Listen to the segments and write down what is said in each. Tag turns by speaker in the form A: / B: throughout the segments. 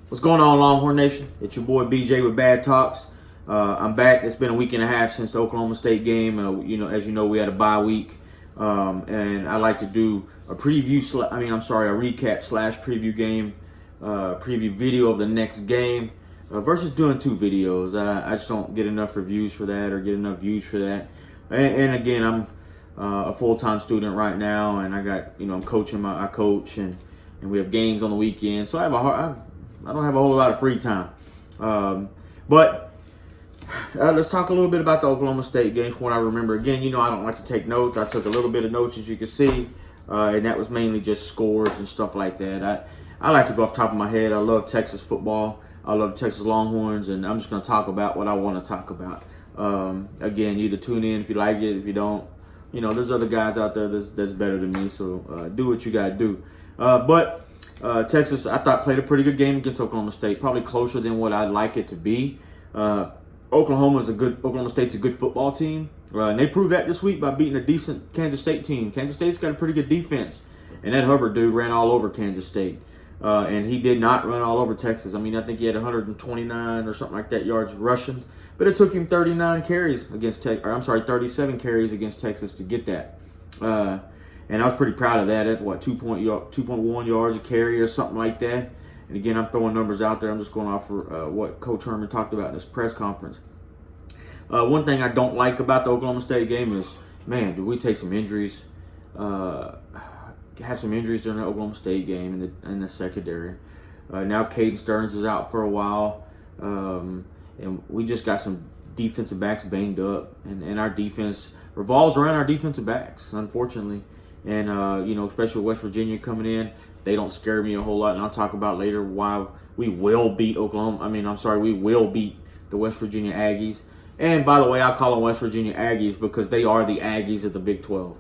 A: What's going on, Longhorn Nation? It's your boy BJ with Bad Talks. I'm back. It's been a week and a half since the Oklahoma State game. As you know, we had a bye week, and I like to do a recap slash preview game, preview video of the next game versus doing two videos. I just don't get enough reviews for that or get enough views for that. And again, I'm a full-time student right now, and I'm coaching. I coach, and we have games on the weekend, so I don't have a whole lot of free time. But let's talk a little bit about the Oklahoma State game from what I remember. Again, I don't like to take notes. I took a little bit of notes, as you can see, and that was mainly just scores and stuff like that. I like to go off the top of my head. I love Texas football. I love Texas Longhorns, and I'm just going to talk about what I want to talk about. Again, either tune in if you like it. If you don't, there's other guys out there that's better than me, so do what you got to do. But Texas, I thought, played a pretty good game against Oklahoma State, probably closer than what I'd like it to be. Oklahoma State's a good football team, and they proved that this week by beating a decent Kansas State team. Kansas State's got a pretty good defense, and that Hubbard dude ran all over Kansas State, and he did not run all over Texas. I think he had 129 or something like that yards rushing, but it took him 37 carries against Texas to get that. And I was pretty proud of that. That's 2.1 yards a carry or something like that. And again, I'm throwing numbers out there. I'm just going off for what Coach Herman talked about in his press conference. One thing I don't like about the Oklahoma State game is, man, did we take some injuries? Have some injuries during the Oklahoma State game in the secondary. Now Caden Stearns is out for a while, and we just got some defensive backs banged up, and our defense revolves around our defensive backs, unfortunately. And, especially with West Virginia coming in, they don't scare me a whole lot. And I'll talk about later why we will beat we will beat the West Virginia Aggies. And by the way, I call them West Virginia Aggies because they are the Aggies of the Big 12.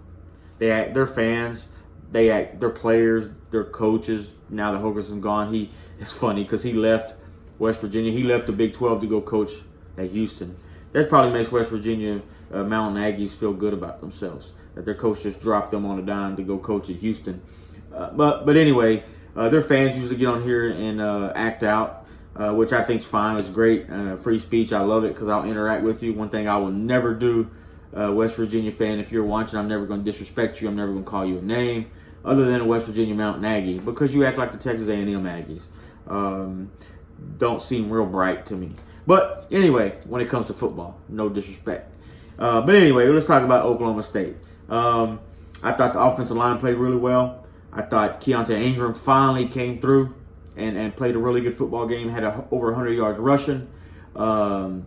A: They're fans, they're players, they're coaches. Now that Hogerson's gone, it's funny because he left West Virginia. He left the Big 12 to go coach at Houston. That probably makes West Virginia Mountain Aggies feel good about themselves, that their coach just dropped them on a dime to go coach at Houston. But anyway, their fans usually get on here and act out, which I think is fine. It's great. Free speech. I love it because I'll interact with you. One thing I will never do, West Virginia fan, if you're watching, I'm never going to disrespect you. I'm never going to call you a name other than a West Virginia Mountain Aggie because you act like the Texas A&M Aggies. Don't seem real bright to me. But anyway, when it comes to football, no disrespect. But anyway, let's talk about Oklahoma State. I thought the offensive line played really well. I thought Keontae Ingram finally came through and played a really good football game, had over 100 yards rushing. And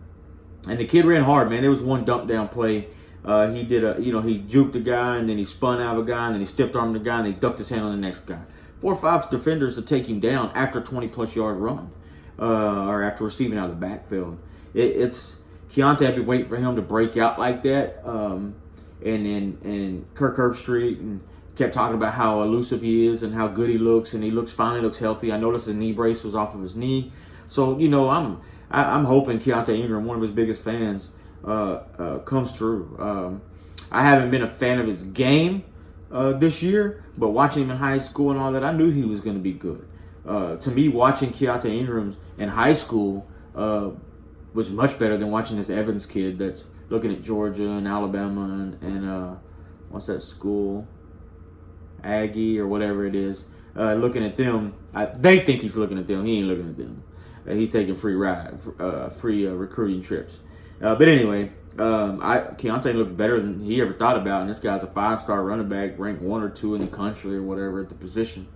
A: the kid ran hard, man. There was one dump down play. He juked a guy, and then he spun out of a guy, and then he stiff armed the guy, and he ducked his hand on the next guy. 4 or 5 defenders to take him down after a 20-plus yard run, or after receiving out of the backfield. It's Keontae had been waiting for him to break out like that. And Kirk Herbstreit and kept talking about how elusive he is and how good he looks, and he finally looks healthy. I noticed the knee brace was off of his knee, so I'm hoping Keontae Ingram, one of his biggest fans, comes through. I haven't been a fan of his game this year, but watching him in high school and all that, I knew he was going to be good. To me, watching Keontae Ingram in high school was much better than watching this Evans kid that's looking at Georgia and Alabama and what's that school? Aggie or whatever it is. Looking at them. They think he's looking at them. He ain't looking at them. He's taking free recruiting trips. But anyway, Keontae looked better than he ever thought about. And this guy's a 5-star running back, ranked 1 or 2 in the country or whatever at the position.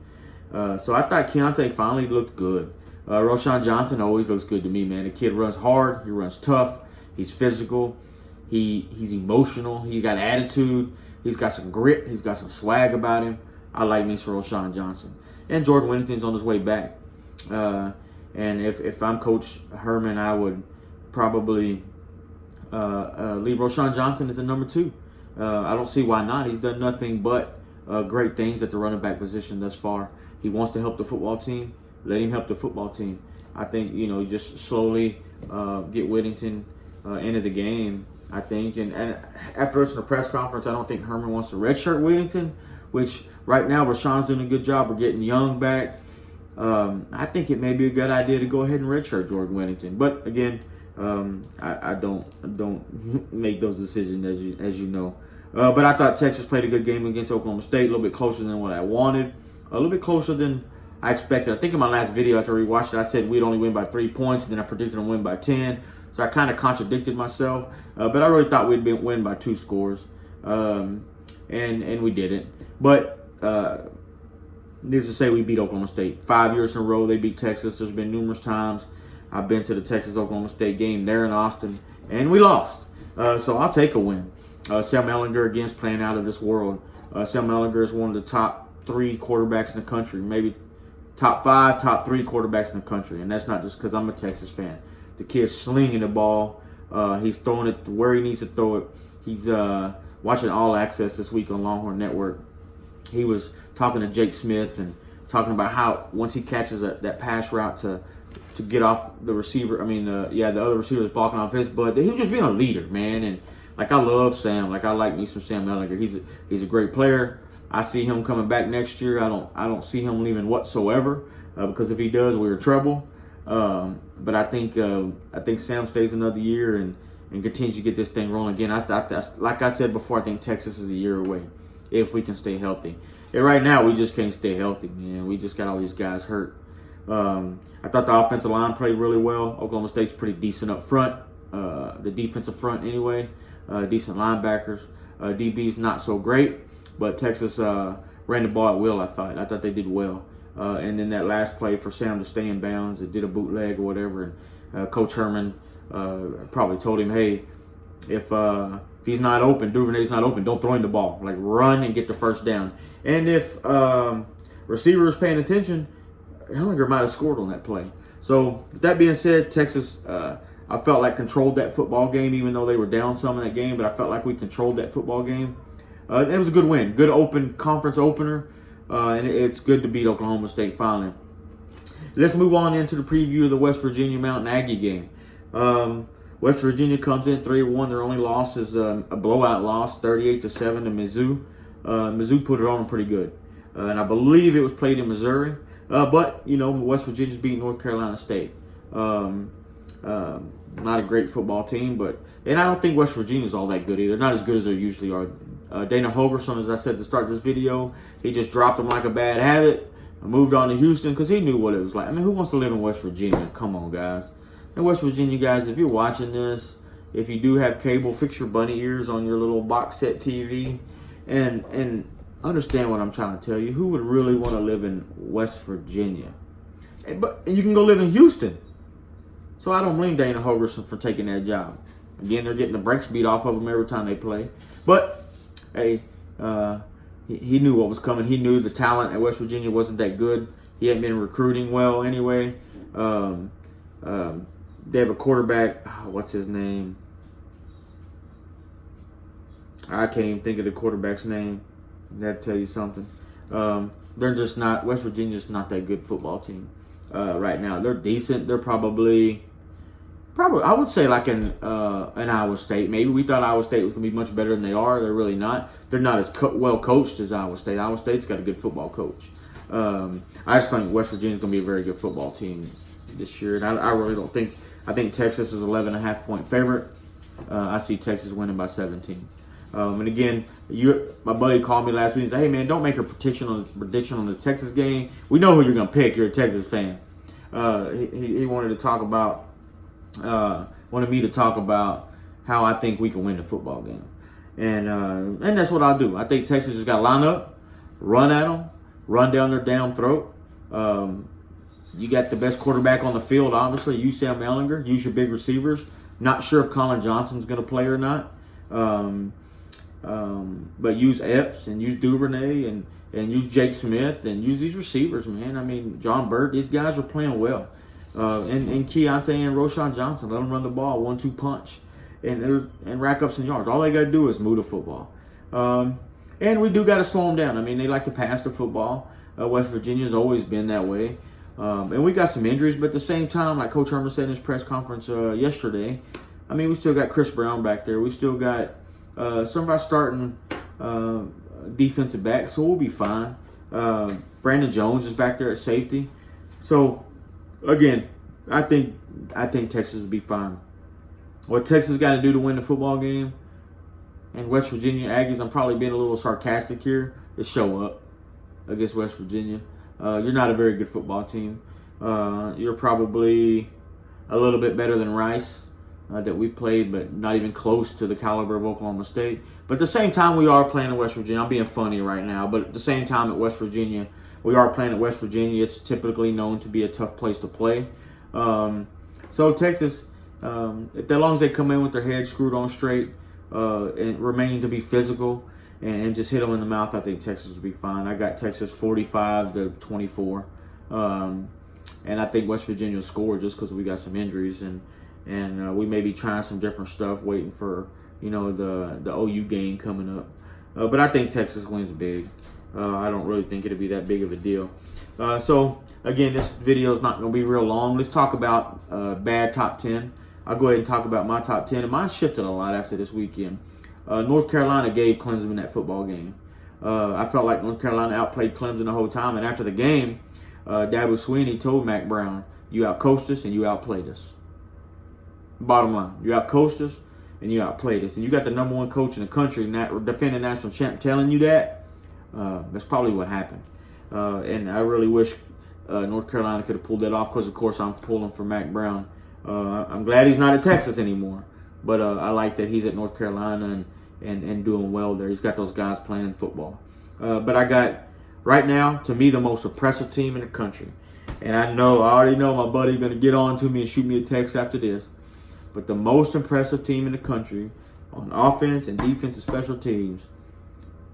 A: So I thought Keontae finally looked good. Roschon Johnson always looks good to me, man. The kid runs hard. He runs tough. He's physical. He's emotional. He got attitude. He's got some grit. He's got some swag about him. I like me some Roschon Johnson. And Jordan Whittington's on his way back. And if I'm Coach Herman, I would probably leave Roschon Johnson as the number 2. I don't see why not. He's done nothing but great things at the running back position thus far. He wants to help the football team. Let him help the football team. I think, just slowly get Whittington into the game, I think. And after listening to the press conference, I don't think Herman wants to redshirt Whittington, which right now Rashawn's doing a good job. We're getting Young back. I think it may be a good idea to go ahead and redshirt Jordan Whittington. But again, I don't make those decisions as you know. But I thought Texas played a good game against Oklahoma State, a little bit closer than what I wanted, a little bit closer than I expected. I think in my last video after I rewatched it, I said we'd only win by 3 points, and then I predicted them win by 10. So I kind of contradicted myself, but I really thought we'd win by 2 scores, and we didn't. But needless to say, we beat Oklahoma State 5 years in a row. They beat Texas. There's been numerous times I've been to the Texas-Oklahoma State game there in Austin, and we lost. So I'll take a win. Sam Ehlinger again is playing out of this world. Sam Ehlinger is one of the top 3 quarterbacks in the country, maybe top 5, top 3 quarterbacks in the country, and that's not just because I'm a Texas fan. The kid's slinging the ball. He's throwing it where he needs to throw it. He's watching All Access this week on Longhorn Network. He was talking to Jake Smith and talking about how once he catches that pass route to get off the receiver, the other receiver is blocking off his butt. He was just being a leader, man. And like I love Sam. Like I like me some Sam Ehlinger. He's a great player. I see him coming back next year. I don't see him leaving whatsoever because if he does, we're in trouble. But I think Sam stays another year and continues to get this thing rolling again. Like I said before, I think Texas is a year away if we can stay healthy. And right now, we just can't stay healthy, man. We just got all these guys hurt. I thought the offensive line played really well. Oklahoma State's pretty decent up front. The defensive front anyway. Decent linebackers. DB's not so great, but Texas ran the ball at will, I thought. I thought they did well. And then that last play for Sam to stay in bounds, it did a bootleg or whatever. And Coach Herman probably told him, hey, if he's not open, Duvernay's not open, don't throw him the ball. Like, run and get the first down. And if receiver is paying attention, Ehlinger might have scored on that play. So, with that being said, Texas, I felt like controlled that football game, even though they were down some in that game. But I felt like we controlled that football game. It was a good win. Good open conference opener. And it's good to beat Oklahoma State finally. Let's move on into the preview of the West Virginia Mountain Aggie game. West Virginia comes in 3-1. Their only loss is a blowout loss, 38-7 to Mizzou. Mizzou put it on pretty good. And I believe it was played in Missouri. But, West Virginia's beat North Carolina State. Not a great football team, and I don't think West Virginia's all that good either. Not as good as they usually are. Dana Holgorsen, as I said to start this video, he just dropped them like a bad habit. Moved on to Houston because he knew what it was like. Who wants to live in West Virginia? Come on, guys. And West Virginia guys, if you're watching this, if you do have cable, fix your bunny ears on your little box set TV and understand what I'm trying to tell you. Who would really want to live in West Virginia? And you can go live in Houston. So I don't blame Dana Holgorsen for taking that job. Again, they're getting the brakes beat off of them every time they play. But, hey, he knew what was coming. He knew the talent at West Virginia wasn't that good. He hadn't been recruiting well anyway. They have a quarterback. What's his name? I can't even think of the quarterback's name. That'll tell you something. They're just not. West Virginia's not that good football team right now. They're decent. They're probably I would say like an Iowa State. Maybe we thought Iowa State was going to be much better than they are. They're really not. They're not as well coached as Iowa State. Iowa State's got a good football coach. I just think West Virginia's going to be a very good football team this year. And I really don't think. I think Texas is 11.5 point favorite. I see Texas winning by 17. And again, my buddy called me last week and said, "Hey man, don't make a prediction on the Texas game. We know who you're going to pick. You're a Texas fan." He wanted to talk about. Wanted me to talk about how I think we can win the football game, and that's what I'll do. I think Texas just got to line up, run at them, run down their damn throat. You got the best quarterback on the field, obviously. Use Sam Ehlinger. Use your big receivers. Not sure if Colin Johnson's going to play or not, but use Epps and use Duvernay and use Jake Smith and use these receivers, man. John Burt. These guys are playing well. And Keontae and Roshan Johnson, let them run the ball, 1-2 punch, and rack up some yards. All they got to do is move the football. And we do got to slow them down. They like to pass the football. West Virginia's always been that way. And we got some injuries, but at the same time, like Coach Herman said in his press conference yesterday, we still got Chris Brown back there. We still got some of our starting defensive backs, so we'll be fine. Brandon Jones is back there at safety. So again, I think Texas will be fine. What Texas got to do to win the football game, and West Virginia Aggies, I'm probably being a little sarcastic here, is show up against West Virginia. You're not a very good football team. You're probably a little bit better than Rice that we played, but not even close to the caliber of Oklahoma State. But at the same time, we are playing in West Virginia. I'm being funny right now, but at the same time at West Virginia, we are playing at West Virginia. It's typically known to be a tough place to play. So Texas, as long as they come in with their heads screwed on straight and remain to be physical and just hit them in the mouth, I think Texas will be fine. I got Texas 45-24. And I think West Virginia will score just because we got some injuries and we may be trying some different stuff, waiting for the OU game coming up. But I think Texas wins big. I don't really think it'll be that big of a deal. So again, this video is not going to be real long. Let's talk about bad top 10. I'll go ahead and talk about my top 10, and mine shifted a lot after this weekend. North Carolina gave Clemson that football game. I felt like North Carolina outplayed Clemson the whole time, and after the game, Dabo Swinney told Mac Brown, "You outcoached us and you outplayed us." Bottom line, you outcoached us and you outplayed us. And you got the number one coach in the country, defending national champ, telling you that. That's probably what happened. And I really wish North Carolina could have pulled that off because, of course, I'm pulling for Mac Brown. I'm glad he's not at Texas anymore. But I like that he's at North Carolina and doing well there. He's got those guys playing football. But I got, right now, to me, the most oppressive team in the country. And I already know my buddy's going to get on to me and shoot me a text after this. But the most impressive team in the country on offense and defense and special teams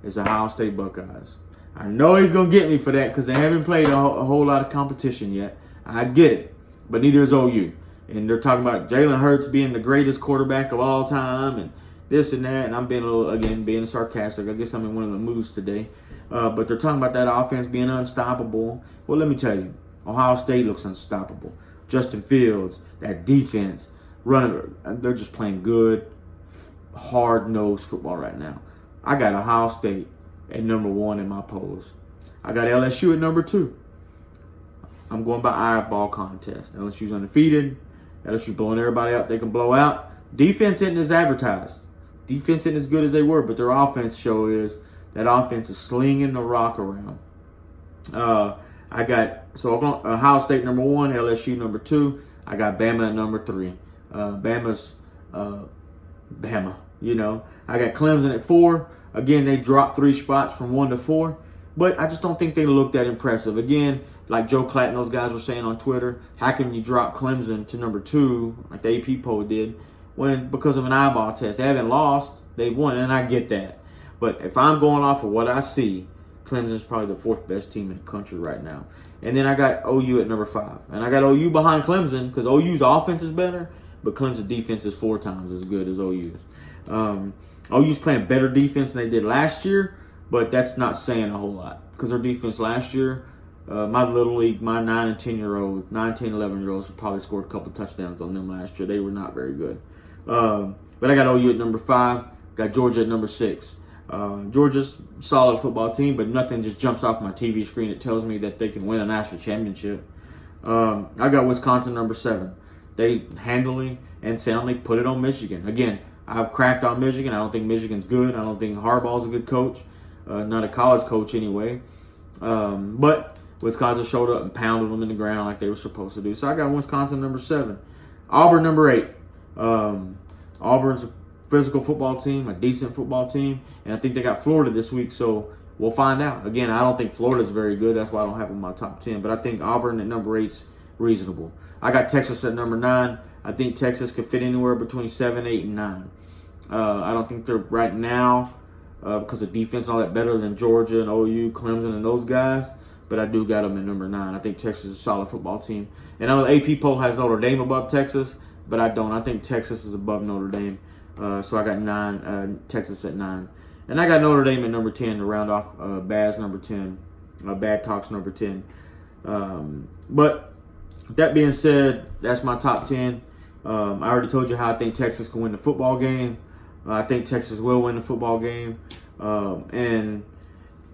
A: is the Ohio State Buckeyes. I know he's going to get me for that because they haven't played a whole lot of competition yet. I get it. But neither is OU. And they're talking about Jalen Hurts being the greatest quarterback of all time and this and that. And I'm being sarcastic. I guess I'm in one of the moods today. But they're talking about that offense being unstoppable. Well, let me tell you, Ohio State looks unstoppable. Justin Fields, that defense, they're just playing good, hard-nosed football right now. I got Ohio State at number 1 in my polls. I got LSU at number 2. I'm going by eyeball contest. LSU's undefeated. LSU blowing everybody out they can blow out. Defense isn't as advertised. Defense isn't as good as they were, but their offense that offense is slinging the rock around. I got Ohio State number 1, LSU number 2. I got Bama at number 3. Bama's Bama, I got Clemson at 4. Again, they dropped 3 spots from 1 to 4, but I just don't think they look that impressive. Again, like Joe Klatt and those guys were saying on Twitter, how can you drop Clemson to number 2 like the AP poll did because of an eyeball test? They haven't lost, they've won, and I get that. But if I'm going off of what I see, Clemson's probably the 4th best team in the country right now. And then I got OU at number 5. And I got OU behind Clemson because OU's offense is better, but Clemson's defense is 4 times as good as OU's. OU's playing better defense than they did last year, but that's not saying a whole lot because their defense last year, my little league, my 9 and 10 year old, 9, 10, 11-year-olds probably scored a couple touchdowns on them last year. They were not very good. But I got OU at number 5, got Georgia at number 6. Georgia's a solid football team, but nothing just jumps off my TV screen. It tells me that they can win a national championship. I got Wisconsin number 7. They handily and soundly put it on Michigan. Again, I've cracked on Michigan. I don't think Michigan's good. I don't think Harbaugh's a good coach. Not a college coach anyway. But Wisconsin showed up and pounded them in the ground like they were supposed to do. So I got Wisconsin number 7. Auburn number 8. Auburn's a physical football team, a decent football team, and I think they got Florida this week, so we'll find out. Again, I don't think Florida's very good. That's why I don't have them in my top 10, but I think Auburn at number 8's reasonable. I got Texas at number 9. I think Texas could fit anywhere between 7, 8, and 9. I don't think they're right now because of defense and all that better than Georgia and OU, Clemson, and those guys, but I do got them at number 9. I think Texas is a solid football team. And I know the AP poll has Notre Dame above Texas, but I don't. I think Texas is above Notre Dame. So I got Texas at 9. And I got Notre Dame at number 10 to round off Baz number 10. Bad Talks number 10. But that being said, that's my top 10. I already told you how I think Texas can win the football game. I think Texas will win the football game. And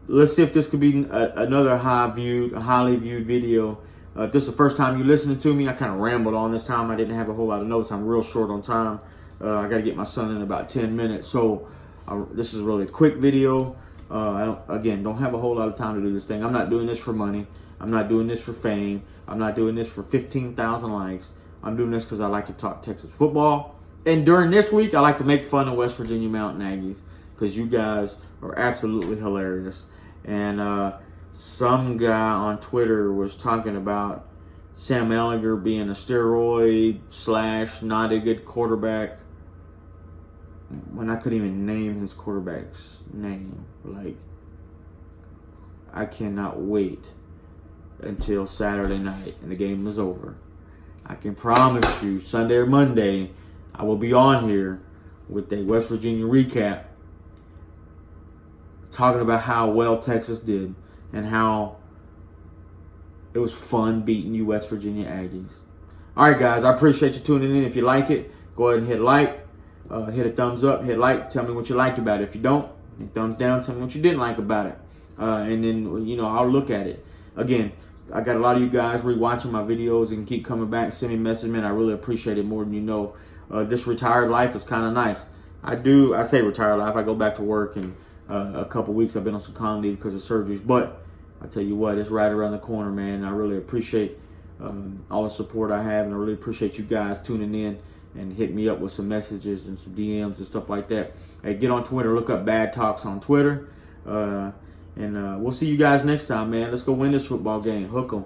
A: let's see if this could be another highly viewed video If this is the first time you're listening to me, I kind of rambled on this time. I didn't have a whole lot of notes. I'm real short on time. I got to get my son in about 10 minutes. So this is really a quick video. Don't have a whole lot of time to do this thing. I'm not doing this for money. I'm not doing this for fame. I'm not doing this for 15,000 likes. I'm doing this because I like to talk Texas football. And during this week, I like to make fun of West Virginia Mountain Aggies because you guys are absolutely hilarious. And some guy on Twitter was talking about Sam Ehlinger being a steroid / not a good quarterback when I couldn't even name his quarterback's name. Like, I cannot wait until Saturday night and the game is over. I can promise you, Sunday or Monday, I will be on here with a West Virginia recap talking about how well Texas did and how it was fun beating you West Virginia Aggies. All right, guys, I appreciate you tuning in. If you like it, go ahead and hit like, hit a thumbs up, hit like, tell me what you liked about it. If you don't, hit thumbs down, tell me what you didn't like about it. And then, I'll look at it. Again, I got a lot of you guys rewatching my videos and keep coming back, send me a message, man. I really appreciate it more than you know. This retired life is kind of nice. I say retired life. I go back to work in a couple weeks. I've been on some comedy because of surgeries. But I tell you what, it's right around the corner, man. I really appreciate all the support I have. And I really appreciate you guys tuning in and hit me up with some messages and some DMs and stuff like that. Hey, get on Twitter. Look up Bad Talks on Twitter. And we'll see you guys next time, man. Let's go win this football game. Hook 'em.